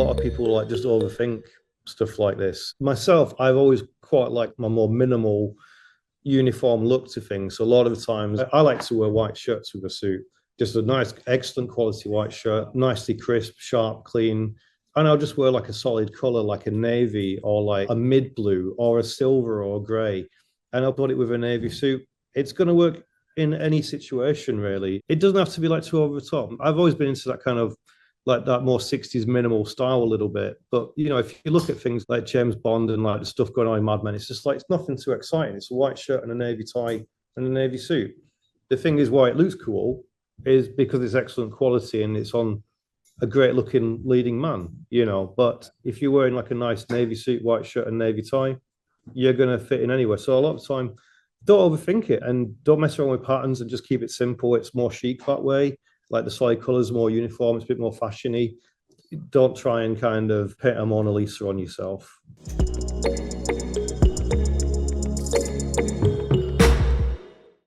lot of people like just overthink stuff like this. Myself, I've always quite liked my more minimal uniform look to things. So a lot of the times I like to wear white shirts with a suit. Just a nice, excellent quality white shirt, nicely crisp, sharp, clean. And I'll just wear like a solid color, like a navy or like a mid blue or a silver or a gray. And I'll put it with a navy suit. It's going to work in any situation, really. It doesn't have to be like too over the top. I've always been into that kind of like that more 60s minimal style a little bit. But, you know, if you look at things like James Bond and like the stuff going on in Mad Men, it's just like, it's nothing too exciting. It's a white shirt and a navy tie and a navy suit. The thing is why it looks cool is because it's excellent quality and it's on a great looking leading man, you know. But if you're wearing like a nice navy suit, white shirt and navy tie, you're going to fit in anywhere. So a lot of the time, don't overthink it and don't mess around with patterns and just keep it simple. It's more chic that way. Like the solid colors are more uniform. It's a bit more fashiony. Don't try and kind of paint a Mona Lisa on yourself.